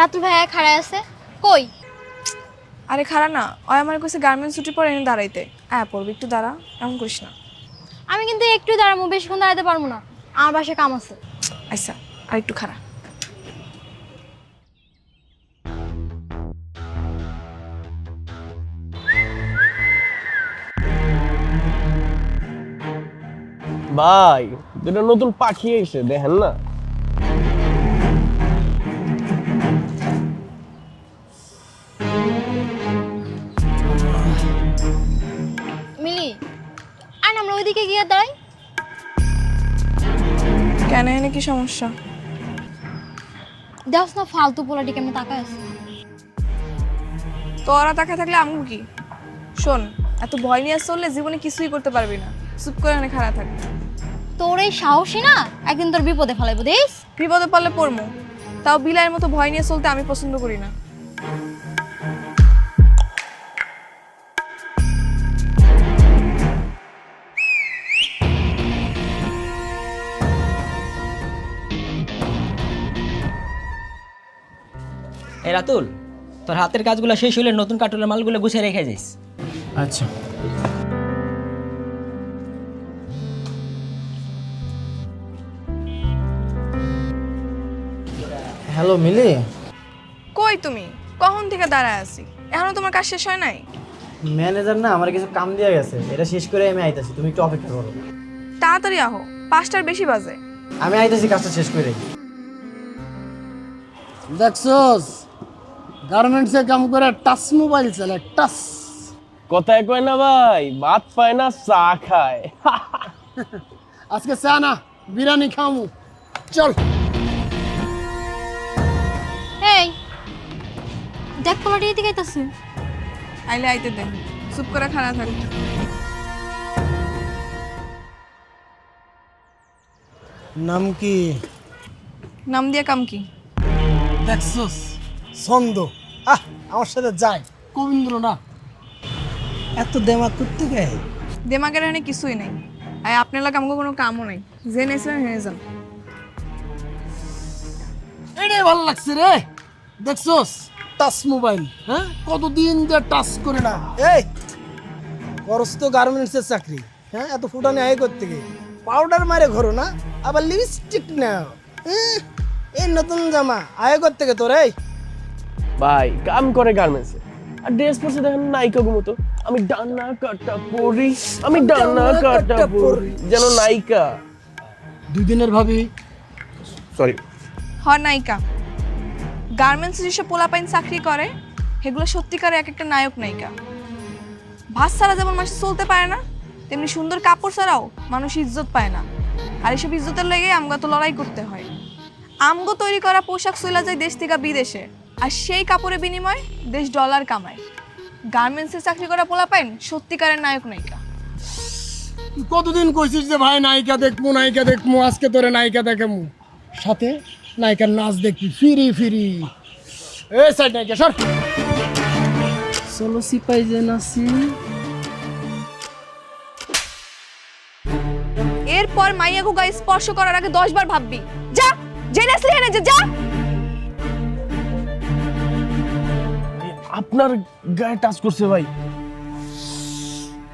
রাতুল ভাইয়া খাড়ায় আছে কই? আরে খাড়া না, ওই আমার কাছে গার্মেন্টস ছুটি পরে এনে দাঁড়াইতে। পড়বি একটু দাঁড়া, এমন করিস না। আমি কিন্তু একটু দাঁড়াবো, বেশিক্ষণ দাঁড়াতে পারবো না, আমার বাসায় কাম আছে। আচ্ছা, আর একটু খাড়া। ভাই দুটো নতুন পাখি এসে দেখেন না। মিলি আর আমরা ওইদিকে গিয়ে দাঁড়াই। কেন, এনে কি সমস্যা? দেখছ না ফালতু পোলাটি কেমন তাকায় আছে। তোরা তাকা থাকলে আমু কি? শোন, এত ভয় নিয়ে চললে জীবনে কিছুই করতে পারবি না। চুপ করে এনে খাড়া থাক। তোর এই সাহসী না একদিন তোর বিপদে ফেলাইবো দেখ। বিপদে পড়লে পড়মু, তাও বিলাইয়ের মতো ভয় নিয়ে চলতে আমি পছন্দ করি না। এই রাতুল, তোর হাতের কাজগুলো শেষ হলে নতুন কার্টুনের মালগুলো গুছিয়ে রেখে যাইস। আচ্ছা। হ্যালো মিলি। কই তুমি? কখন থেকে দাঁড়ায় আছি, এখনো তোমার কাজ শেষ হয় নাই? ম্যানেজার না আমার কিছু কাম দিয়ে গেছে, এটা শেষ করে আমি আইতাছি, তুমি একটু অপেক্ষা করো। তাড়াতাড়ি আহো, 5টার বেশি বাজে। আমি আইতাছি কাজটা শেষ করে। দেখছস গার্মেন্টসে কাম করে টাচ মোবাইল চালে টাচ। কথায় কয় না ভাই, ভাত পায় না চা খায়। আজকে চা না বিরিয়ানি খামু, চল। এই দেখ পোলাটি এদিকে আইতাছে। আইলে আইতে দে, চুপ করে খাড়া থাক। নাম কি? নাম দিয়ে কাম কি? দেখছস ছন্দ। আমার সাথে যায় কবীন্দ্র না। এত দেমাগ করতে গে? দেমাগের এখানে কিছুই নেই। আর আপনার লাগে আমাকে কোনো কামও নেই, যে নেছিলেন হেরে যান। এটাই ভালো লাগছে রে। দেখছস টাচ মোবাইল, হ্যাঁ কতদিন যে টাচ করে না। এই করস তো গার্মেন্টসের চাকরি, হ্যাঁ এত ফুটানি আয় করতে গিয়ে পাউডার মারে ঘরো না, আবার লিপস্টিক নাও। এই নতুন জামা আয় করতে গে তোর। এই ভাই কাম করে গার্মেন্টসে, আর ড্রেস পরছে দেখেন নায়িকা মতো। আমি ডানা কাটা পরি, আমি ডানা কাটা পরি, যেন নায়িকা। 2 দিনের ভাবি। সরি। নায়িকা। গার্মেন্টসে যেসব পোলাপাইন চাকরি করে সেগুলো সত্যিকারে এক একটা নায়ক নায়িকা। ভাত ছাড়া যেমন মানুষ চলতে পারে না, তেমনি সুন্দর কাপড় ছাড়াও মানুষ ইজ্জত পায় না। আর এসব ইজ্জতের লেগে আমগো তো লড়াই করতে হয়। আমগো তৈরি করা পোশাক চলে যায় দেশ থেকে বিদেশে, আর সেই কাপড়ের বিনিময়ে দেশ ডলার কামায়। গার্মেন্টসে চাকরি করা পোলাপাইন সত্যিকারের নায়ক নায়িকা। তুই কতদিন কইছিস যে ভাই নায়িকা দেখবো নায়িকা দেখবো, আজকে তোরে নায়িকা দেখামু, সাথে নায়িকার নাচ দেখবি ফিরি ফিরি। এই সাইড নায়িকা সর। চলো সিপাই যে নাচি। এরপর মাইয়াগো গায়ে স্পর্শ করার আগে 10 বার ভাববি। যা, জেনে আসলি হেনে যা। আপনার গায়ে টাচ করছে ভাই।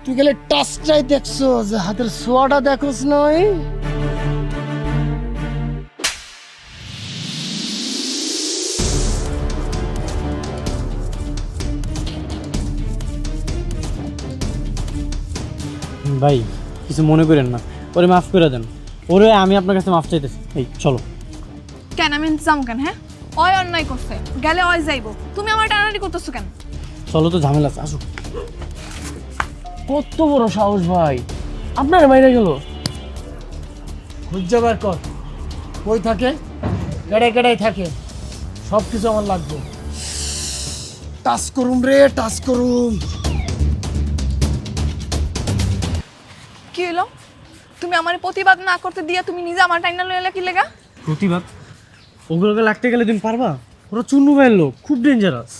তুই গেলে টাচটাই দেখছো, যে হাতের ছোঁয়াটা দেখোস নয়। ভাই কিছু মনে করেন না, ওরে মাফ করে দেন। ওরে আমি আপনার কাছে মাফ চাইতেছি। এই চলো। কেন আমি ইন্তজাম কেন? হ্যাঁ, ওই অন্যায় করছে, গেলে ওই যাইবো। তুমি আমার টানাটানি করতেছো কেন? চলো তো, ঝামেলা আছে, আসো। কত বড় সাহস ভাই, আপনার মাইরা গেল। খুঁজে বার কর কই থাকে, কেড়াই কেড়াই থাকে, সব কিছু আমার লাগবে। টাচ করুম রে, টাচ করুম। কি হলো? তুমি আমার প্রতিবাদ না করতে দিয়া তুমি নিজে আমার টাইনা লইলা কি লেগা? প্রতিবাদ? ওগুলোকে লাগতে গেলে তুমি পারবা? ওরা চুন্নু ভাইয়ের লোক, খুব ডেঞ্জারাস।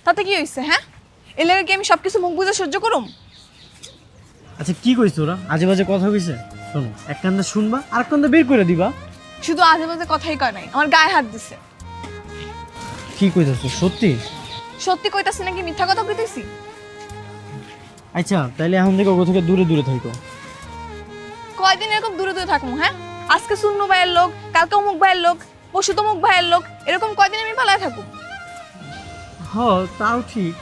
তাতে কি হইছে? হ্যাঁ, এর লেগে কি আমি সবকিছু মুখ বুঝে সহ্য করুম? আচ্ছা কি কইছ ওরা? আজে বাজে কথা কইছে? শোনো, এক কান্দে শুনবা আর এক কান্দে বের করে দিবা। শুধু আজে বাজে কথাই কয় নাই, আমার গায়ে হাত দিছে। কি কইতাছো সত্যি? সত্যি কইতাছি নাকি মিথ্যা কথা কইতেছি? আচ্ছা তাইলে এখন থেকে ওগো থেকে দূরে দূরে থাকো। কয়দিন এরকম দূরে দূরে থাকবো? হ্যাঁ, আজকে শূন্য ভাইয়ের লোক, কালকে অমুক ভাইয়ের লোক, পরশু তমুক ভাইয়ের লোক, এরকম কয়দিন আমি পালায় থাকবো? হ তাও ঠিক।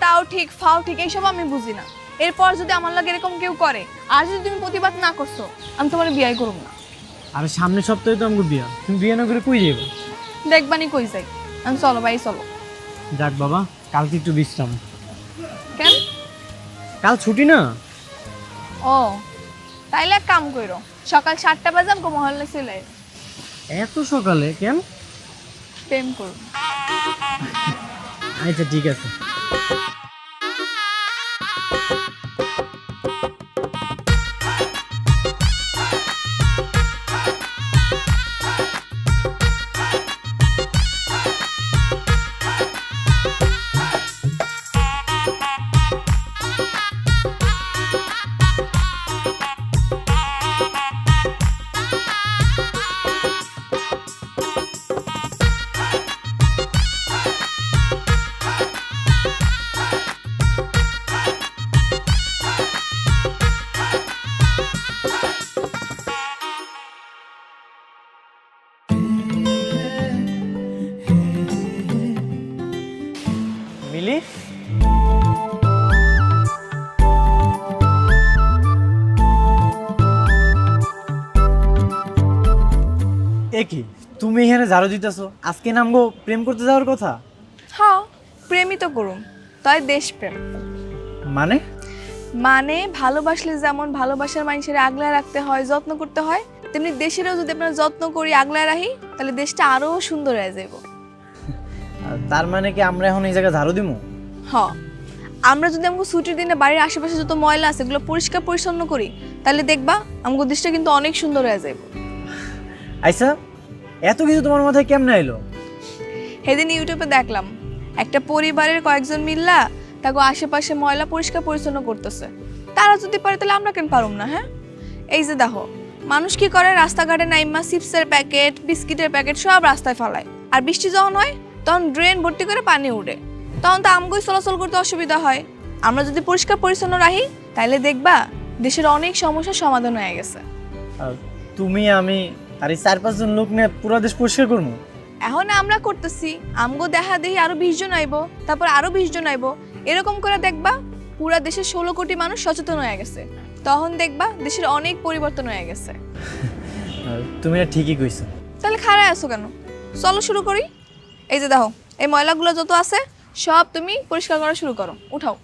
তাও ঠিক, ফাও ঠিক, এইসব আমি বুঝি না। এরপর যদি আমার লাগে এরকম কেউ করে, আর যদি তুমি প্রতিবাদ না করছো, আমি তোমার বিয়ে করব না। আরে সামনের সপ্তাহে তো আমাকে বিয়া, তুমি বিয়ে না করে কই যাবে? দেখবানি কই যাই আমি। চলো ভাই চলো। যাক বাবা, কালকে একটু বিশ্রাম। কেন? কাল ছুটি না। ও তাইলে এক কাম করো, সকাল 7টা বাজে আমাকে মহল্লা চলে আয়। এত সকালে কেন? প্রেম করো। আচ্ছা ঠিক আছে। মিলি, এ কি তুমি এখানে ঝাড়ু দিতেছো? আজকে নামগো প্রেম করতে যাওয়ার কথা। হ্যাঁ, প্রেমই তো করুম, তাই দেশপ্রেম। মানে? মানে ভালোবাসলে যেমন ভালোবাসার মানুষের আগলায় রাখতে হয়, যত্ন করতে হয়, তেমনি দেশেরও যদি আমরা যত্ন করি, আগলায় রাখি, তাহলে দেশটা আরো সুন্দর হয়ে যাইব। তার মানে কি আমরা এখন এই জায়গায় ঝাড়ু দিমু? হ্যাঁ, আমরা যদি আমাকে ছুটির দিনে বাড়ির আশেপাশে যত ময়লা আছে এগুলো পরিষ্কার পরিচ্ছন্ন করি, তাহলে দেখবা আমাকে দেশটা কিন্তু অনেক সুন্দর হয়ে যাইব। আচ্ছা, এত কিছু তোমার মাথায় কেমনে এলো? সেদিন ইউটিউবে দেখলাম একটা পরিবারের কয়েকজন মিল্লা তাকে আশেপাশে ময়লা পরিষ্কার পরিচ্ছন্ন করতেছে। তারা যদি পারে তাহলে আমরা কেন পারুম না? হ্যাঁ, এই যে দেখো মানুষ কি করে, রাস্তাঘাটে নাইমা চিপসের প্যাকেট, বিস্কিটের প্যাকেট সব রাস্তায় ফেলায়, আর বৃষ্টি যখন হয় তখন ড্রেন ভর্তি করে পানি উঠে, তখন তো আমগোই চলাচল করতে অসুবিধা হয়। আমরা যদি পরিষ্কার পরিচ্ছন্ন রাখি তাহলে দেখবা দেশের অনেক সমস্যার সমাধান হয়ে গেছে। তুমি, আমি আর এই 4-5 জন লোক নিয়ে পুরো দেশ পরিষ্কার করবো। এখন আমরা করতেছি, আমগো দেখা দেখি আরো 20 জন আইব, তারপর আরো 20 জন আইব, এরকম করে দেখবা পুরা দেশের 16 কোটি মানুষ সচেতন হয়ে গেছে। তখন দেখবা দেশের অনেক পরিবর্তন হয়ে গেছে। তুমি ঠিকই কইছো। তাহলে খাড়ায় আছো কেন? চলো শুরু করি। এই যে দেখো এই ময়লাগুলো যত আছে সব তুমি পরিষ্কার করা শুরু করো, উঠাও।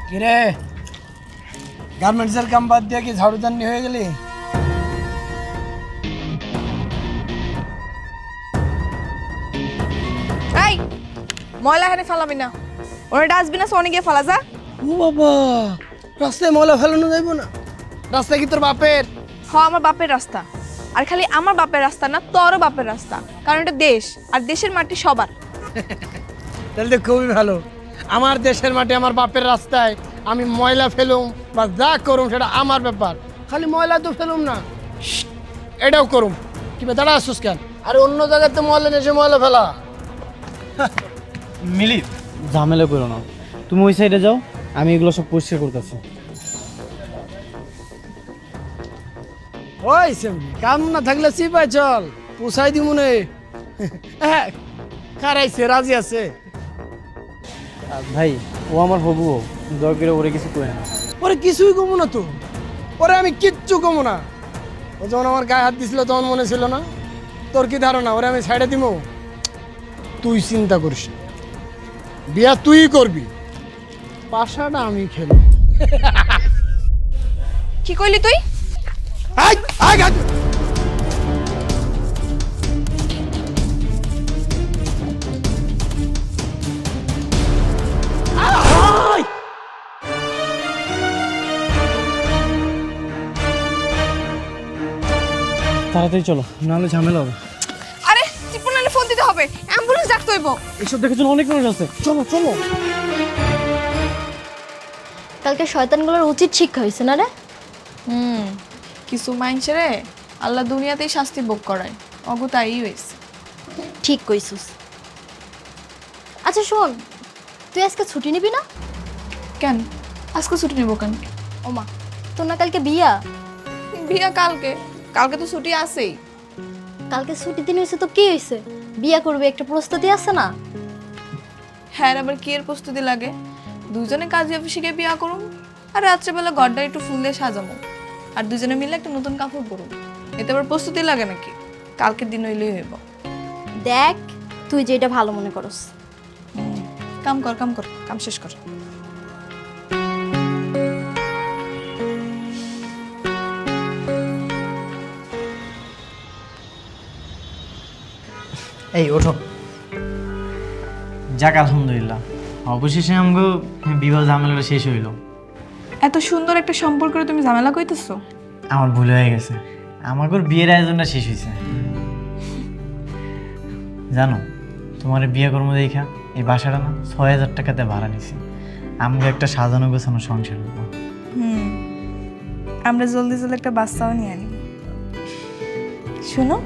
কিরে, গার্মেন্টসের কাম বাদ দিয়ে কি ঝাড়ুদানি হয়ে গেলি? এই ময়লা এখানে ফেলাবি না, ওরা ডাস্টবিন আছে অনেক গিয়ে ফেলা যা। ও বাবা, রাস্তায় ময়লা ফেলানো যাইব না? রাস্তা কি তোর বাপের? আমার বাপের রাস্তা, আর খালি আমার বাপের রাস্তা না, তোরও বাপের রাস্তা, কারণ এটা দেশ, আর দেশের মাটি সবার। তাহলে তো খুবই ভালো। আমার দেশের মাটি, আমার বাপের রাস্তায় আমি ময়লা ফেলুম বা যা করুম সেটা আমার ব্যাপার। খালি ময়লা তো ফেলুম না, এটাও করুম। কি দাঁড়া আসুস কেন? আরে অন্য জায়গাতে ময়লা নেছে ময়লা ফেলা। মিলি, ঝামেলা করো না, তুমি ওই সাইডে যাও, আমি এগুলো সব পরিষ্কার করতেছি। ওই সেমনি কাম না থাকলে চিপাই চল, পোষাই দি মনে। খারাইছে, রাজি আছে। ভাই ও আমার হবু, দয়া করে ওরে কিছু করে না। ওরে কিছুই কমো না তো, ওরে আমি কিচ্ছু কমো না। ও যখন আমার গায়ে হাত দিছিল তখন মনে ছিল না? তোর কি ধারণা ওরে আমি সাইডে দিব? তুই চিন্তা করিস, বিয়া তুই করবি, পাশাটা আমি খেলব। কি কইলি তুই? তাড়াতাড়ি চলো, নাহলে ঝামেলা হবে। আরে টিপনালে ফোন দিতে হবে, অ্যাম্বুলেন্স ডাকতে হইব। এইসব দেখার জন্য অনেক মানুষ আছে, চলো চলো। কালকে শয়তানগুলোর উচিত শিক্ষা হয়েছে না রে? কিছু মাইনসেরে আল্লাহ দুনিয়াতেই শাস্তি ভোগ করায়, অগতাই হয়েছে। ঠিক কইছিস। আচ্ছা শোন, তুই আজকে ছুটি নিবি না? কেন আজকে ছুটি নেবো কেন? ওমা, তোর না কালকে বিয়া? বিয়া কালকে, কালকে তো ছুটি আছেই। কালকে ছুটির দিন হয়েছে তো কি হয়েছে? বিয়া করবে একটা প্রস্তুতি আছে না? হ্যাঁ, আবার কি এর প্রস্তুতি লাগে? দুজনে কাজী অফিসে গিয়ে বিয়া করুম, আর রাত্রেবেলা ঘরটা একটু ফুল দিয়ে সাজামো, আর দুজনে মিলে একটা নতুন কাপড় পরুম। এতে আবার প্রস্তুতি লাগে নাকি? কালকের দিন হইলেই হইব। দেখ, তুই যেটা ভালো মনে করস। কাম কর, কাম কর, কাম শেষ কর। এই ওঠো। যাক আলহামদুলিল্লাহ, অবশেষে আমগো বিবাহ ঝামেলাটা শেষ হইল। এত সুন্দর একটা সম্পর্কে তুমি ঝামেলা কইতেছো? আমার ভুল হয়ে গেছে, আমাগোর বিয়ের আয়োজনটা শেষ হয়েছে। জানো, তোমার বিয়ে কর্ম দেখা এই বাসাটা না ৬,০০০ টাকাতে ভাড়া নিছি। আমগো একটা সাজানো গোছানো সংসার হইব। আমরা জলদি জলদি একটা বাচ্চাও নিয়ে আনি। শোনো,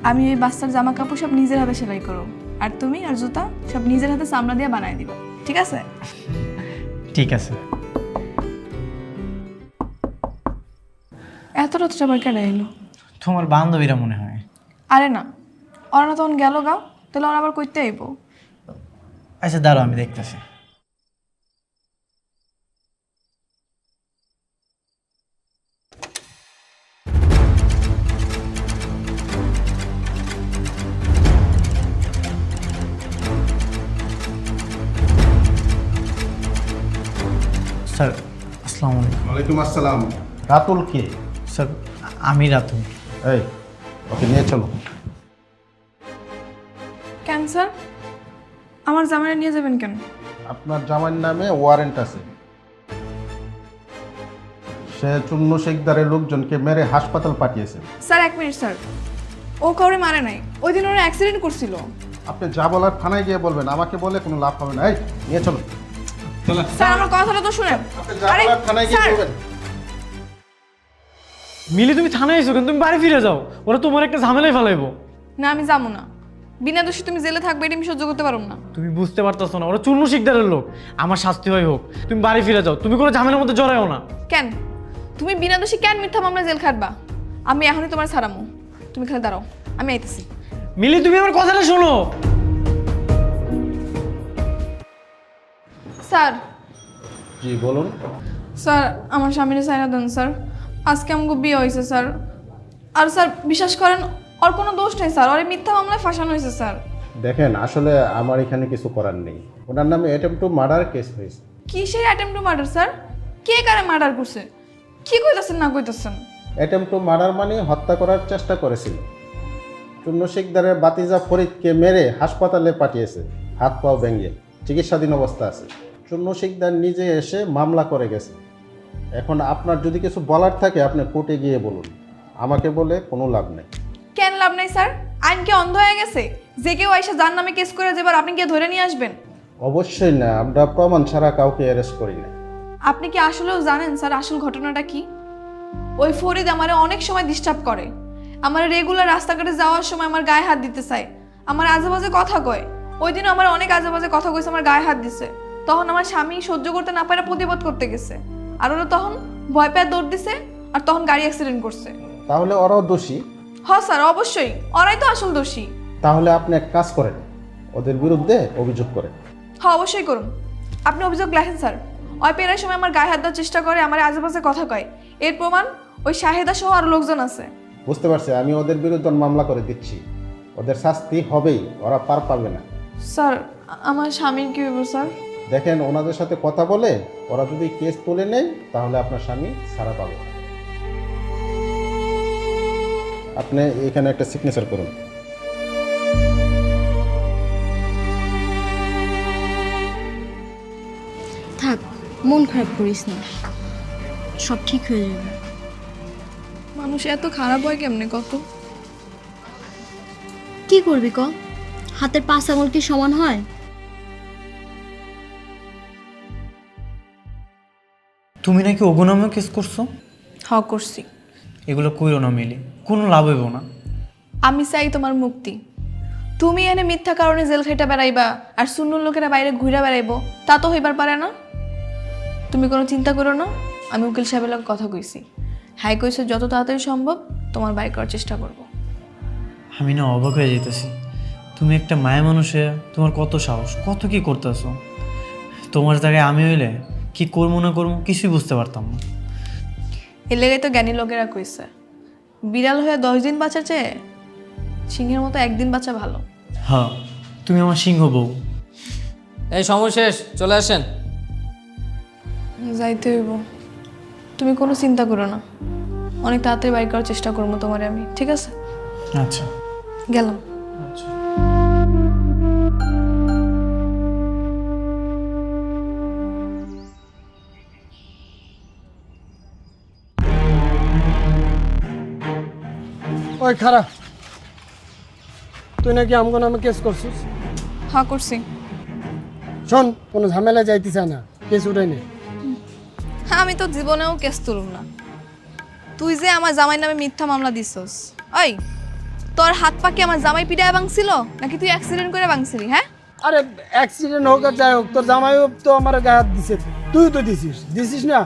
আমি ওই বাচ্চার জামা কাপড় সব নিজের হাতে সেলাই করো, আর তুমি আর জুতা সব নিজের হাতে চামড়া দিয়ে বানাই দিবা, ঠিক আছে? ঠিক আছে। এত রাত আবার কেন এলো? তোমার বান্ধবীরা মনে হয়। আরে না, ওরা না তখন গেল গা, তাহলে ওরা আবার কইতে আইব। আচ্ছা দাঁড়াও, আমি দেখতেছি। স্যার আসসালামু আলাইকুম। ওয়ালাইকুম আসসালাম। রাতুল কে? স্যার আমি রাতুল। এই, ওকে নিয়ে চলো। কেন স্যার, আমার জামাইরা নিয়ে যাবেন কেন? আপনার জামাইয়ের নামে ওয়ারেন্ট আছে। সে চুন্নু শেখদারের লোকজনকে মেরে হাসপাতাল পাঠিয়েছে। স্যার এক মিনিট স্যার, ও কাউরে মারে নাই, ওই দিন ওরা অ্যাক্সিডেন্ট করছিল। আপনি যা বলার থানায় গিয়ে বলবেন, আমাকে বলে কোনো লাভ হবে না। এই নিয়ে চলো। স্যার আমার কথাটা তো শুনেন। আপনি যা বলার থানায় গিয়ে বলবেন। মিলি তুমি থানায় এসো কেন? তুমি বাড়ি ফিরে যাও, ওরা তোমার একটা ঝামেলায় ফেলাইবো। না আমি যাবো না, বিনা দোষী তুমি জেলে থাকবে এটা আমি সহ্য করতে পারবো না। তুমি বুঝতে পারতেছো না, ওরা চুন্নু শিকদারের লোক। আমার শাস্তি হয় হোক, তুমি বাড়ি ফিরে যাও, তুমি কোনো ঝামেলার মধ্যে জড়াও না। কেন তুমি বিনা দোষী কেন মিথ্যা মামলা জেল খাটবা? আমি এখনই তোমার ছাড়ামো, তুমি খালি দাঁড়াও, আমি আইতেছি। মিলি তুমি আমার কথাটা শোনো। স্যার, জি বলুন। স্যার আমার স্বামীর সাইনা দেন স্যার, আজকে আমাকে বিয়ে হয়েছে স্যার। আর স্যার বিশ্বাস করেন, ওর কোনো দোষ নেই স্যার, ওর এই মিথ্যা মামলায় ফাঁসানো হয়েছে স্যার। দেখেন, আসলে আমার এখানে কিছু করার নেই। ওনার নামে অ্যাটেম্প টু মার্ডার কেস হয়েছে। কিসের অ্যাটেম্প টু মার্ডার স্যার? কে কারে মার্ডার করছে? কি কইতাছেন না কইতাছেন? অ্যাটেম্প টু মার্ডার মানে হত্যা করার চেষ্টা করেছিল। চুন্নু শেখদারের বাতিজা ফরিদকে মেরে হাসপাতালে পাঠিয়েছে, হাত পাও ভেঙে চিকিৎসাধীন অবস্থা আছে। চুন্নু শেখদার নিজে এসে মামলা করে গেছে। এখন আপনার যদি কিছু বলার থাকে আপনি কোর্টে গিয়ে বলুন, আমাকে বলে কোনো লাভ নেই। কেন লাভ নাই স্যার? আইন কি অন্ধ হয়ে গেছে? যে কেউ আইসা যার নামে কেস করে যাবার আপনি গিয়ে ধরে নিয়ে আসবেন? অবশ্যই না, আমরা প্রমাণ ছাড়া কাউকে অ্যারেস্ট করি না। আপনি কি আসলেও জানেন স্যার আসল ঘটনাটা কি? ওই ফরিদ আমারে অনেক সময় ডিস্টার্ব করে, আমার রেগুলার রাস্তাঘাটে যাওয়ার সময় আমার গায়ে হাত দিতে চায়, আমার আজেবাজে কথা কয়। ওই দিনও আমার অনেক আজেবাজে কথা কইছে, আমার গায়ে হাত দিছে। তখন আমার স্বামী সহ্য করতে না পারে প্রতিবাদ করতে গেছে, আর ওরা তখন ভয় পেয়ে দৌড় দিছে, আর তখন গাড়ি অ্যাক্সিডেন্ট করছে। তাহলে ওরাও দোষী? হ্যাঁ স্যার অবশ্যই, ওরাই তো আসল দোষী। তাহলে আপনি এক কাজ করেন, ওদের বিরুদ্ধে অভিযোগ করেন। হ্যাঁ অবশ্যই করুন, আপনি অভিযোগ লেখেন স্যার। ওই পেরার সময় আমার গায়ে হাত দেওয়ার চেষ্টা করে, আমার আজেবাজে কথা কয়, এর প্রমাণ ওই শাহেদা সহ আরো লোকজন আছে। বুঝতে পারছি, আমি ওদের বিরুদ্ধে মামলা করে দিচ্ছি। ওদের শাস্তি হবেই, ওরা পার পাবে না। স্যার আমার স্বামীর কি হইব স্যার? দেখেন, ওনাদের সাথে কথা বলে ওরা যদি কেস তুলে নেয় তাহলে আপনার স্বামী ছাড়া পাবে। আপনি এখানে একটা সিগনেচার করুন। থাক, মন খারাপ করিস না, সব ঠিক হয়ে যাবে। মানুষ এত খারাপ হয় কেমনে কত? কি করবি ক? হাতের 5 আঙুল কি সমান হয়? তুমি নাকি অগুনামে কেস করছো? করছি। এগুলো কইরো না মিলি, কোনো লাভ হইব না। আমি চাই তোমার মুক্তি। তুমি এনে মিথ্যা কারণে জেল খাইটা বেড়াইবা আর সুন্নুর লোকেরা বাইরে ঘুরে বেড়াইবো, তা তো হইবার পারে না। তুমি কোনো চিন্তা করো না, আমি উকিল সাহেবের লগে কথা কইছি। হ্যাঁ কইছে যত তাড়াতাড়ি সম্ভব তোমার বাইর করার চেষ্টা করব। আমি না অবাক হয়ে যেতেছি, তুমি একটা মায়া মানুষে তোমার কত সাহস, কত কি করতেছো। তোমার জায়গায় আমি হইলে কি করবো না করবো কিছুই বুঝতে পারতাম না। এর লেগে তো জ্ঞানী লোকেরা কইছে, বিড়াল হয়ে 10 দিন বাঁচার চেয়ে সিংহের মতো একদিন বাঁচা ভালো। হ্যাঁ, তুমি আমার সিংহ বউ। এই সময় শেষ, চলে আসেন। যাইতে হইব। তুমি কোনো চিন্তা করো না, অনেক তাড়াতাড়ি বাইর করার চেষ্টা করবো তোমারে আমি, ঠিক আছে? আচ্ছা, গেলাম। ওই খারাপ, তুই নাকি আমগো নামে কেস করছিস? হ্যাঁ করছি। শোন, কোনো ঝামেলা যাইতে চায় না, কেস উঠাই নে। হ্যাঁ, আমি তো জীবনেও কেস তুলুম না। তুই যে আমার জামাই নামে মিথ্যা মামলা দিছস, ওই তোর হাত পা কি আমার জামাই পিটায় ভাঙছিল নাকি তুই অ্যাক্সিডেন্ট করে ভাঙছিলি? হ্যাঁ, আরে অ্যাক্সিডেন্ট হোক আর যাই হোক, তোর জামাইও তো আমার গায়ে হাত দিছে, তুই তো দিছিস না?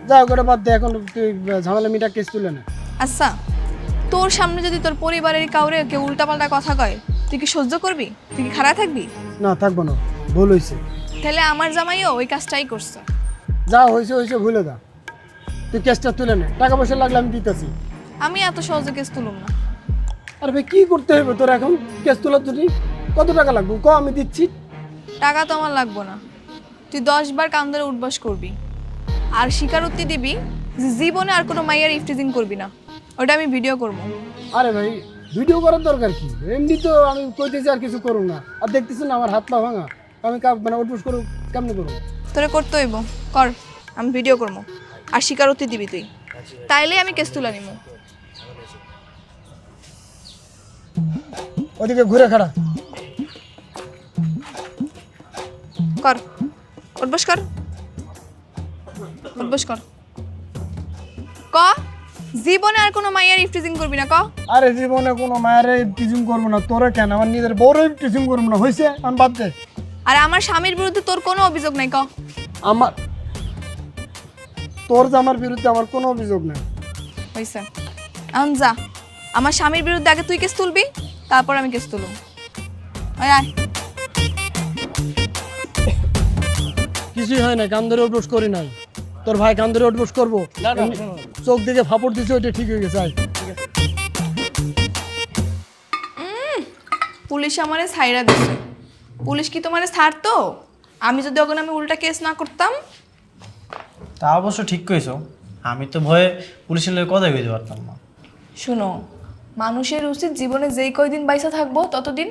যাই হোক, ওটা বাদ দে, এখন তুই ঝামেলা মিটা কেস তুলে না। আচ্ছা, তোর সামনে যদি তোর পরিবারের কাউরে কেউ উল্টাপাল্টা কথা কয়, তুই কি সহ্য করবি? তুই কি খারাপ থাকবি? না, থাকবো না, ভুল হয়েছে। তাহলে আমার জামাইও ওই কাজটাই করছে। যা হয়েছে হয়েছে, ভুলে যা, তুই কেসটা তুলে নে। টাকা পয়সা লাগলে আমি দিতেছি। আমি এত সহজে কেস তুলুম না। আরে ভাই, কি করতে হবে তোর এখন কেস তোলার জন্য? কত টাকা লাগবে ক, আমি দিচ্ছি। টাকা তো আমার লাগবো না, তুই 10 বার কান ধরে উঠবাস করবি আর স্বীকারোক্তি দিবি যে জীবনে আর কোনো মাইয়ার ইফটিজিং করবি না। ওটা আমি ভিডিও করব। আরে ভাই, ভিডিও করার দরকার কি? এমনি তো আমি কইতেছি আর কিছু করুন না, আর দেখতেছি না আমার হাত পা ভাঙা, আমি মানে উঠবস করু কেমনি করবো? তোরে করতে হইব, কর, আমি ভিডিও করবো আর স্বীকারোক্তি দিবি তুই, তাইলে আমি কেস তুলে নিব। ওদিকে ঘুরে খাড়া কর, উঠবস কর, উঠবস কর। ক জীবনে আর কোনো মাইয়ার ইফটিজিং করবি না, ক। আরে জীবনে কোনো মায়ের টিচিং করবো না, তোরে কেন, আমার নিজের বড় টিচিং করবো না, হয়েছে? আমি বাদ দে। আর আমার স্বামীর বিরুদ্ধে তোর কোনো অভিযোগ নাই, ক। আমার তোর জামার বিরুদ্ধে আমার কোনো অভিযোগ নেই। হয়েছে, এখন যা, আমার স্বামীর বিরুদ্ধে আগে তুই কেস তুলবি, তারপর আমি কেস তুলব। ওই আয়। কিছুই হয় না, কান ধরে উঠবস করি নাই, তোর ভাই কান ধরে উঠবস করবো। চোখ দিকে ফাপড় দিছে, ওইটা ঠিক হয়ে গেছে। আয়। পুলিশ আমারে ছাইরা দিছে। পুলিশ কি তোমারে ছাড়তো? আমি যদি ওখানে আমি উল্টা কেস না করতাম? তা অবশ্য ঠিক কইছো, আমি তো ভয়ে পুলিশের লোক কথাই কইতে পারতাম না। শুনো, মানুষের উচিত জীবনে যেই কয়দিন বাইসা থাকবো ততদিন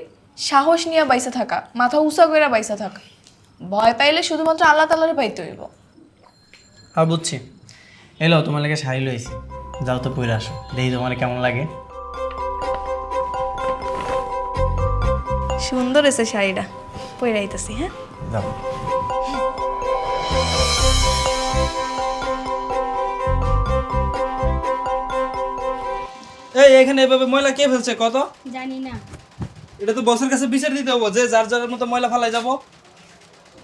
সাহস নিয়ে বাইসা থাকা, মাথা উঁচা করে বাইসা থাকা। ভয় পাইলে শুধুমাত্র আল্লাহ তাআলারে পাইতে হইব। আর বুঝছি, এলো তোমার লাগে শাড়ি লইছি, যাও তো পরে আসো, দেখি তোমার কেমন লাগে। সুন্দর এসে শাড়িটা, পরে আইতাছি। হ্যাঁ, যাও। এই এখানে এভাবে ময়লা কে ফেলছে কত? জানি না। এটা তো বসের কাছে বিচার দিতে হবো যে যার যার মতো ময়লা ফালাই যাব।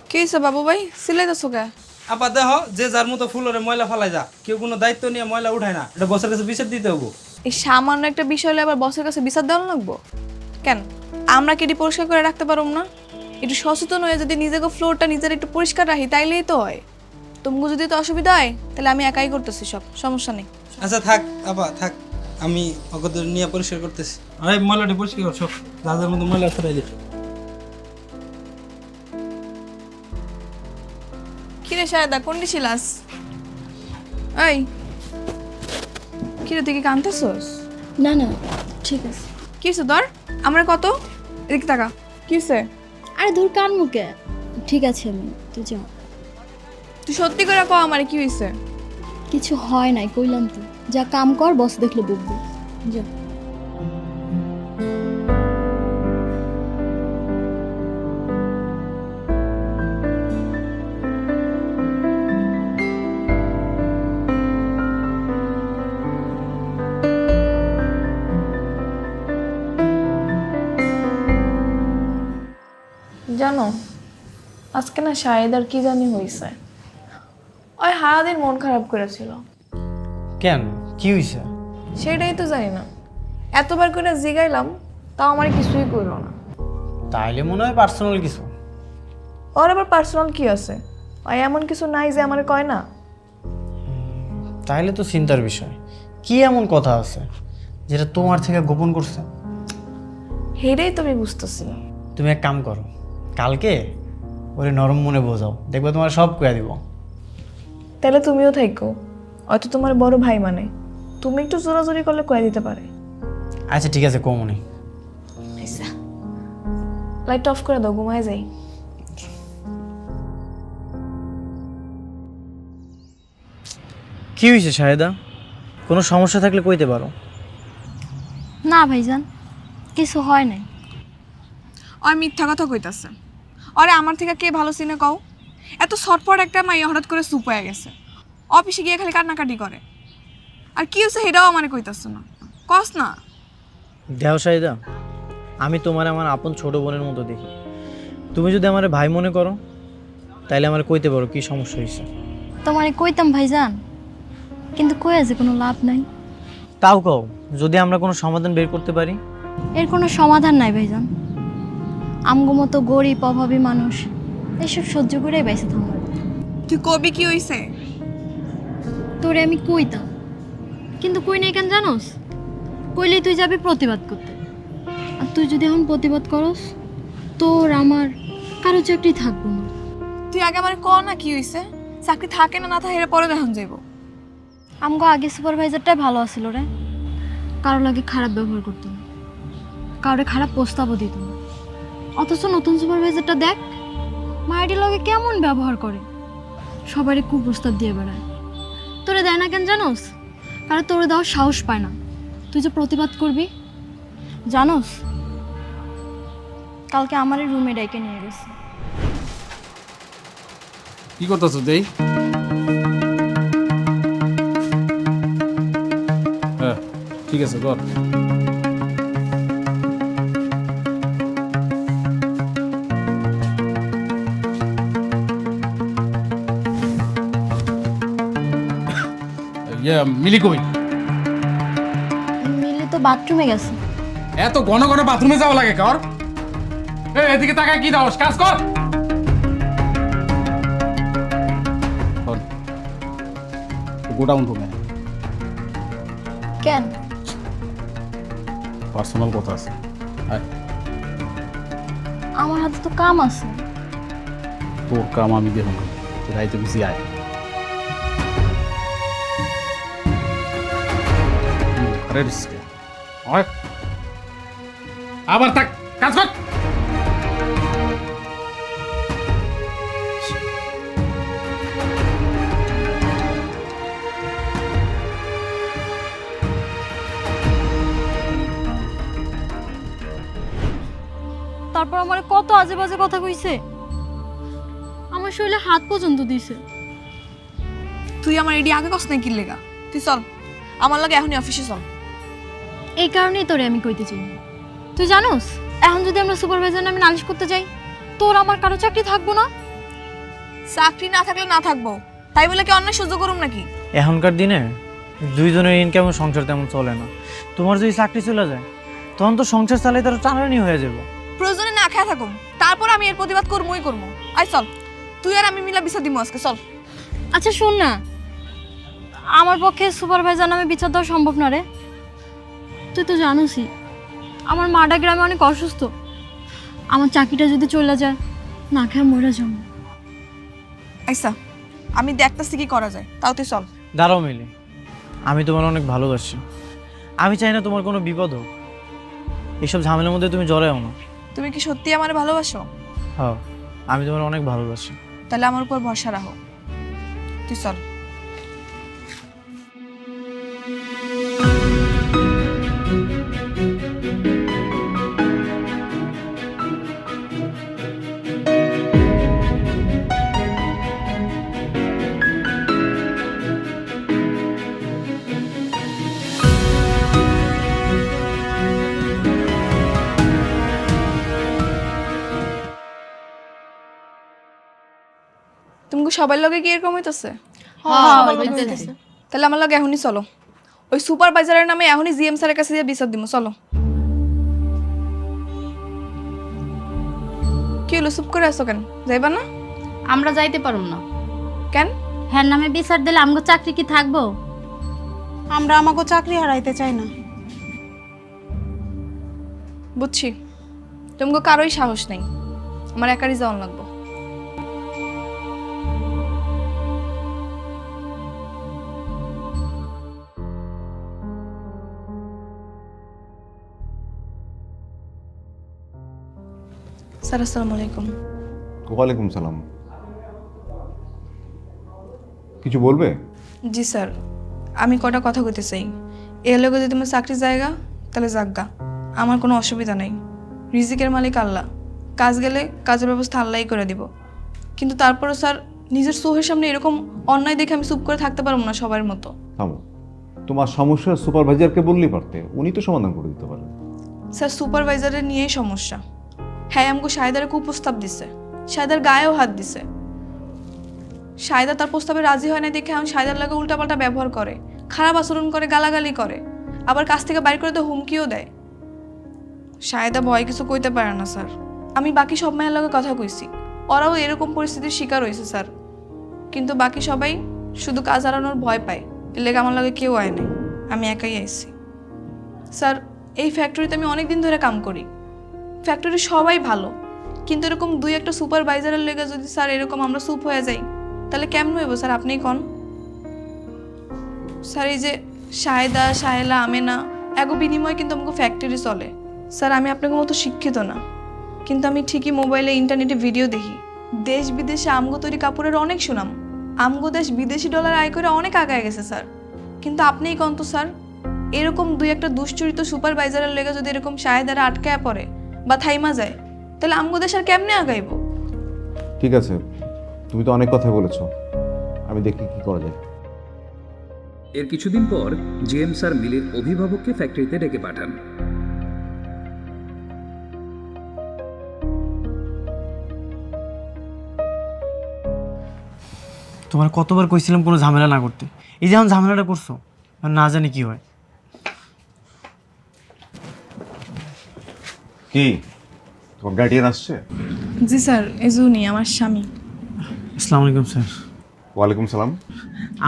কি হয়েছে বাবু ভাই, সিলাইতেছো কে? আপা দেহ যে যার মতো ফুলরে ময়লা ফালাই যা, কেউ কোনো দায়িত্ব নিয়ে ময়লা উঠায় না, এটা বসের কাছে বিচার দিতে হবো। এই সামান্য একটা বিষয় হলে আবার বসের কাছে বিচার দেওয়া লাগবো কেন? আমরা কি এটি পরিষ্কার করে রাখতে পারবো না? একটু সচেতন হয়ে যদি নিজেকে ফ্লোরটা নিজের একটু পরিষ্কার রাখি তাইলেই তো হয়। তোমাকে যদি তো অসুবিধা হয় তাহলে আমি একাই করতেছি, সব সমস্যা নেই। আচ্ছা থাক আপা থাক, আমি ওকে নিয়ে পরিষ্কার করতেছি। আরে ময়লাটি পরিষ্কার কর, সব যার যার মতো ময়লা ফেলাই দিই। কিরে শায়দা, কোন ছিলাস? এই কিরে, তুই কি কাঁদতেছস? না না, ঠিক আছে। কি হয়েছে তোর? আমরা কত এদিকে টাকা কি হয়েছে? আরে দূর কান মুখে, ঠিক আছে আমি, তুই যা। তুই সত্যি করে ক আমারে কি হয়েছে? কিছু হয় নাই, কইলাম তো। যা কাম কর, বস দেখলে বুঝবো। যা। জানো আজকে না শাহেদার কি জানি হয়েছে, ওই সারাদিন মন খারাপ করেছিল। কেন, কি হয়েছে? সেটাই তো জানি না, এতবার করে জিগাইলাম তাও আমার কিছুই করলো না। তাইলে মনে হয় পার্সোনাল কিছু। ওর আবার পার্সোনাল কি আছে? ওই এমন কিছু নাই যে আমার কয় না। তাইলে তো চিন্তার বিষয়। কি এমন কথা আছে যেটা তোমার থেকে গোপন করছে? হেরেই তুমি বুঝতেছি না। তুমি এক কাম করো, কালকে ওরে নরম মনে বোঝাও, দেখবে তোমার সব কয়া দিব। তাহলে তুমিও থাকো, হয়তো তোমার বড় ভাই মানে, তুমি একটু জোরাজোরি করলে কয়ে দিতে পারে। আচ্ছা ঠিক আছে, কমনি। লাইট অফ করে দাও, ঘুমায় যাই। কি হয়েছে শাহেদা? কোনো সমস্যা থাকলে কইতে পারো। না ভাইজান, কিছু হয় নাই। ওই মিথ্যা কথা কইতাছে। আরে আমার থেকে কে ভালো চিনে কও? এত ছটফট একটা মাইয়া হঠাৎ করে চুপ হয়ে গেছে, অফিসে গিয়ে খালি কান্নাকাটি করে। আর কি হচ্ছে সেটাও আমারে কইতাছে না, কস না। দেহ শাহেদা, আমি তোমার আমার আপন ছোট বোনের মতো দেখি। তুমি যদি আমার ভাই মনে করো তাইলে আমার কইতে পারো কি সমস্যা হয়েছে। তোমারে কইতাম ভাইজান, কিন্তু কইয়া যে কোনো লাভ নাই। তাও কও, যদি আমরা কোনো সমাধান বের করতে পারি। এর কোনো সমাধান নাই ভাইজান। আমগো মতো গরিব অভাবী মানুষ এসব সহ্য করেই বেঁচে থাকবো। তুই কবি কি হইছে? তোরে আমি কইতাম, কিন্তু কই নাই কেন জানোস? কইলেই তুই যাবি প্রতিবাদ করতে, আর তুই যদি এখন প্রতিবাদ করস তোর আমার কারো চাকরি থাকবো না। তুই আগে আমার ক না কি হইছে, চাকরি থাকে না না থাকে এটা পরে দেখান যাইব। আমগো আগে সুপারভাইজারটাই ভালো আছিল রে, কারো লাগে খারাপ ব্যবহার করতো না, কারোর খারাপ প্রস্তাবও দিত না। অথচ নতুন সুপারভাইজারটা দেখ, মায়ের লগে কেমন ব্যবহার করে, সবারই কুপ্রস্তাব দিয়ে বেড়ায়। তোরে দেয় না কেন জানোস? কারণ তোরে দেওয়ার সাহস পায় না। তুই যে প্রতিবাদ করবি, জানোস কালকে আমার রুমে ডেকে নিয়ে গেছে। কি করতেছো দেই? হ্যাঁ ঠিক আছে কর। মিলি কই? মিলি তো বাথরুমে গেছে। এত ঘন ঘন বাথরুমে যাওয়া লাগে কর? এদিকে তাকায় কি দাও, কাজ কর। গোডাউন রুমে কেন? পার্সোনাল কথা আছে। আমার হাতে তো কাম আছে। তোর কাম আমি দেখুন, রাইতে বুঝি আয়। আবার থাক, কাজ কর। তারপর আমার কত আজে বাজে কথা কইছে, আমার শরীরে হাত পর্যন্ত দিছে। তুই আমার এডি আগে কস নাই কি লেগা? তুই চল আমার লাগে এখনই অফিসে চল। এই কারণেই তোরে আমি কইতে চাই। তুই জানোস এখন যদি আমরা সুপারভাইজার নামে নালিশ করতে যাই, তোর আমার কারো চাকরি থাকবো না। চাকরি না থাকলে না থাকবো, তাই বলে কি অন্যায় সহ্য করুম নাকি? এখনকার দিনে দুইজনের ইনকাম সংসার তেমন চলে না। তোমার যদি চাকরি চলে যায় তখন তো সংসার চালাই তারা টানানি হয়ে যাবো। প্রয়োজনে না খেয়ে থাকুম, তারপর আমি এর প্রতিবাদ করবই করবো। আয় চল, তুই আর আমি মিলা বিচার দিমু আজকে, চল। আচ্ছা শোন না, আমার পক্ষে সুপারভাইজার নামে বিচার দেওয়া সম্ভব না রে। তুই তো জানোসই আমার মাটা গ্রামে অনেক অসুস্থ। আমার চাকরিটা যদি চলে যায়, না খেয়ে মরে যাবো। আচ্ছা আমি দেখতেছি কি করা যায়, তাও তুই চল। দাঁড়াও মিলি, আমি তোমার অনেক ভালোবাসি। আমি চাই না তোমার কোনো বিপদ হোক। এইসব ঝামেলার মধ্যে তুমি জড়াও না। তুমি কি সত্যি আমার ভালোবাসো? হ্যাঁ, আমি তোমার অনেক ভালোবাসি। তাহলে আমার উপর ভরসা রাখো, তুই চল। তোমাকে সবার লগে কি এরকম হইতেছে? তাহলে আমার লগে এখনই চলো, ওই সুপারভাইজারের নামে এখনই জিএম স্যারের কাছে দিয়ে বিচার দিব। চলো। কি হলো, চুপ করে আছো কেন? যাইবা না? আমরা যাইতে পারুম না। কেন? হ্যাঁ নামে বিচার দিলে আমগো চাকরি কি থাকবো? আমরা আমাকে চাকরি হারাইতে চাই না। বুঝছি, তোমাকে কারোই সাহস নেই, আমার একারই যাওয়ান লাগবো। স্যার আসসালামু আলাইকুম। ওয়ালাইকুম সালাম। কিছু বলবে? জি স্যার, আমি কটা কথা কইতে চাই। এর লগে যদি তোমার চাকরির জায়গা তাহলে যাজ্ঞা, আমার কোনো অসুবিধা নেই। রিজিকের মালিক আল্লাহ, কাজ গেলে কাজের ব্যবস্থা আল্লাহই করে দিব। কিন্তু তারপরে স্যার, নিজের চোখের সামনে এরকম অন্যায় দেখে আমি চুপ করে থাকতে পারবো না সবার মতো। থামো, তোমার সমস্যা সুপারভাইজারকে বললেই পারতে, উনি তো সমাধান করে দিতে পারেন। স্যার সুপারভাইজারের নিয়েই সমস্যা। হ্যাঁ আমাকে শাহেদারে কুপ্রস্তাব দিছে, শাহেদার গায়েও হাত দিছে। শাহেদা তার প্রস্তাবে রাজি হয় না দেখে আমি শাহেদার লাগে উল্টাপাল্টা ব্যবহার করে, খারাপ আচরণ করে, গালাগালি করে, আবার কাছ থেকে বাইর করে তো হুমকিও দেয়। শাহেদা ভয় কিছু কইতে পারে না স্যার। আমি বাকি সব মায়ের লগে কথা কইছি, ওরাও এরকম পরিস্থিতির শিকার হয়েছে স্যার। কিন্তু বাকি সবাই শুধু কাজ হারানোর ভয় পায়, এর লেগে আমার লগে কেউ আয় নাই, আমি একাই আইছি। স্যার এই ফ্যাক্টরিতে আমি অনেক দিন ধরে কাম করি, ফ্যাক্টরি সবাই ভালো, কিন্তু এরকম দুই একটা সুপারভাইজারের লেগে যদি স্যার এরকম আমরা চুপ হয়ে যাই তাহলে কেমন হইব স্যার? আপনিই কন। স্যার এই যে শাহেদা, শাহেলা, আমেনা, এগো বিনিময়ে কিন্তু আমাকে ফ্যাক্টরি চলে। স্যার আমি আপনাকে মতো শিক্ষিত না, কিন্তু আমি ঠিকই মোবাইলে ইন্টারনেটে ভিডিও দেখি, দেশ বিদেশে আমগো তৈরি কাপড়ের অনেক সুনাম, আমগো দেশ বিদেশি ডলার আয় করে অনেক আগায় গেছে স্যার। কিন্তু আপনিই কন তো স্যার, এরকম দুই একটা দুশ্চরিত সুপারভাইজারের লেগে যদি এরকম শাহেদারা আটকায় পড়ে বা থাইমা যায় তাহলে আমগো দেশ আর কেমনে আগাইব? ঠিক আছে, তুমি তো অনেক কথা বলেছো, আমি দেখি কি করা যায়। এর কিছুদিন পর জিএম স্যার মিলির অভিভাবককে ফ্যাক্টরিতে ডেকে পাঠান। তোমার কতবার কইছিলাম কোনো ঝামেলা না করতে, এই যেমন ঝামেলাটা করছো, আর না জানি কি হয়। কি তোমার গার্ডিয়ান আসছে? জি স্যার, এজুনি আমার স্বামী। আসসালামু আলাইকুম স্যার। ওয়ালাইকুম সালাম।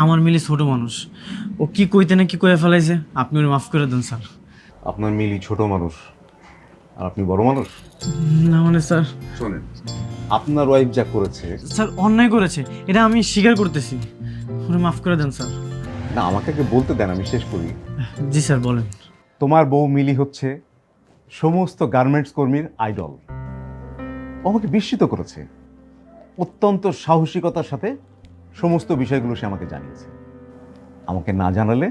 আমার মিলি ছোট মানুষ, ও কি কইতে না কি কয়ে ফেলাইছে, আপনি ওর মাফ করে দেন স্যার। আপনার মিলি ছোট মানুষ আর আপনি বড় মানুষ? না মানে স্যার, শোনেন, আপনার ওয়াইফ যা করেছে, স্যার অন্যায় করেছে, এটা আমি স্বীকার করতেছি, ওরে মাফ করে দেন স্যার। না আমাকে আগে বলতে দেন, আমি শেষ করি। জি স্যার বলেন। তোমার বউ মিলি হচ্ছে সমস্ত গার্মেন্টস কর্মীর আইডল। ও আমাকে বিস্মিত করেছে, অত্যন্ত সাহসিকতার সাথে সমস্ত বিষয়গুলো সে আমাকে জানিয়েছে। আমাকে না জানালে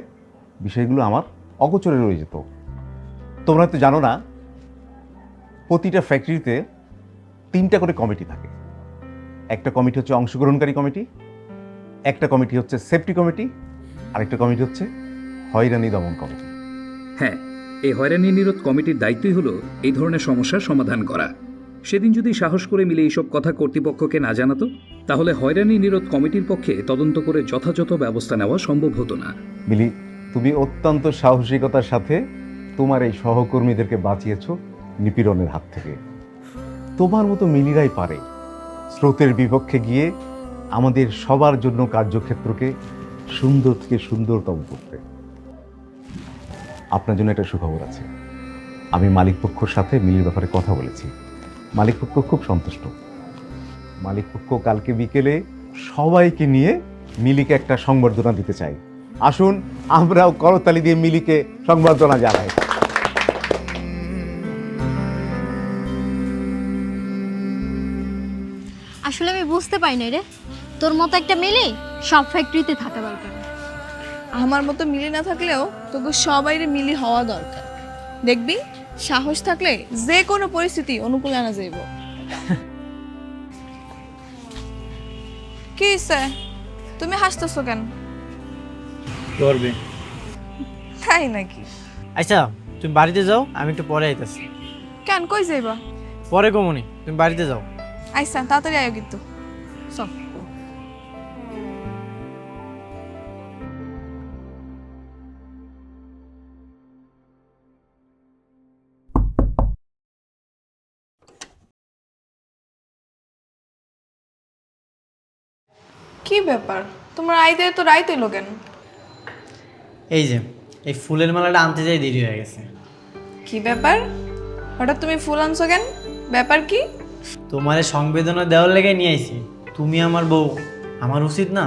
বিষয়গুলো আমার অগোচরে রয়ে যেত। তোমরা তো জানো না, প্রতিটা ফ্যাক্টরিতে 3টা করে কমিটি থাকে। একটা কমিটি হচ্ছে অংশগ্রহণকারী কমিটি, একটা কমিটি হচ্ছে সেফটি কমিটি, আর একটা কমিটি হচ্ছে হয়রানি দমন কমিটি। হ্যাঁ, এই হয়রানি নিরোধ কমিটির দায়িত্বই হলো এই ধরনের সমস্যার সমাধান করা। সেদিন যদি সাহস করে মিলে এইসব কথা কর্তৃপক্ষকে না জানাতো, তাহলে হয়রানি নিরোধ কমিটির পক্ষে তদন্ত করে যথাযথ ব্যবস্থা নেওয়া সম্ভব হতো না। মিলি, তুমি অত্যন্ত সাহসিকতার সাথে তোমার এই সহকর্মীদেরকে বাঁচিয়েছো নিপীড়নের হাত থেকে। তোমার মতো মিলিরাই পারে স্রোতের বিপক্ষে গিয়ে আমাদের সবার জন্য কার্যক্ষেত্রকে সুন্দর থেকে সুন্দরতম করতে। আপনার জন্য একটা সুখবর আছে, আমি মালিকপক্ষের সাথে মিলির ব্যাপারে কথা বলেছি। মালিকপক্ষ খুব সন্তুষ্ট। মালিকপক্ষ কালকে বিকেলে সবাইকে নিয়ে মিলিকে একটা সংবর্ধনা দিতে চাই। আসুন আমরাও করতালি দিয়ে মিলিকে সংবর্ধনা জানাই। আসলে আমি বুঝতে পারি না রে, তোর মতো একটা মেলে সব ফ্যাক্টরিতে থাকা দরকার। আমার মতো মিলি না থাকলেও তোকে সবাইরে মিলি হওয়া দরকার। দেখবি সাহস থাকলে যে কোনো পরিস্থিতি অনুকূলে আনা যাইব। কি স্যার, তুমি হাসতেছো কেন? করবে তাই নাকি? আচ্ছা তুমি বাড়িতে যাও, আমি একটু পরে আইতাছি। কেন, কই যাইবা? পরে কমনি, তুমি বাড়িতে যাও। আইসা তাড়াতাড়ি আয়ো কিন্তু। চল। কি ব্যাপার তোমার আইতে তো রাইত হইলো কেন? এই যে এই ফুলের মালাটা আনতে যাই দেরি হয়ে গেছে। কি ব্যাপার হঠাৎ তুমি ফুল আনছো কেন? ব্যাপার কি? তোমারে সংবেদনা দেওয়ার লেগে নিয়ে আইছি। তুমি আমার বউ, আমার উচিত না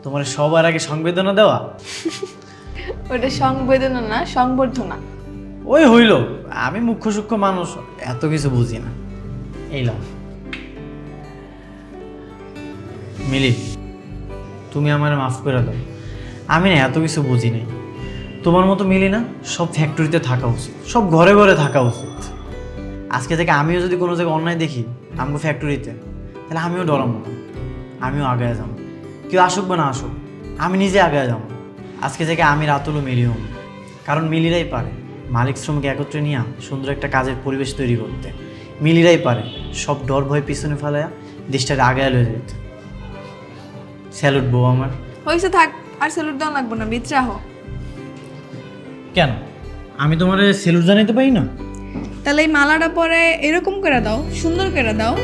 তোমার সবার আগে সংবেদনা দেওয়া? ওটা সংবেদনা না, সংবর্ধনা। ওই হইল, আমি মুখ্য সূক্ষ্ম মানুষ, এত কিছু বুঝি না। এই লাও মিলি, তুমি আমার মাফ করে দাও, আমি না এত কিছু বুঝি নাই। তোমার মতো মিলি না সব ফ্যাক্টরিতে থাকা উচিত, সব ঘরে ঘরে থাকা উচিত। আজকে থেকে আমিও যদি কোনো জায়গায় অন্যায় দেখি আমগো ফ্যাক্টরিতে, তাহলে আমিও ডরাবো না, আমিও আগে যাবো। কেউ আসুক বা না আসুক, আমি নিজে আগে যাবো। আজকে থেকে আমি রাতুলও মিলি হব, কারণ মিলিরাই পারে মালিক শ্রমিক একত্রে নিয়ে সুন্দর একটা কাজের পরিবেশ তৈরি করতে। মিলিরাই পারে সব ডর ভয় পিছনে ফেলাইয়া দেশটাকে আগে লয়ে যেতে। স্যালুট বউ আমার। হয়েছে থাক, আর স্যালুট দেওয়া লাগবে না, বিচ্রা হো। কেন আমি তোমার স্যালুট জানাইতে পারি না? তাহলে এই মালাটা পরে এরকম করে দাও, সুন্দর করে দাও।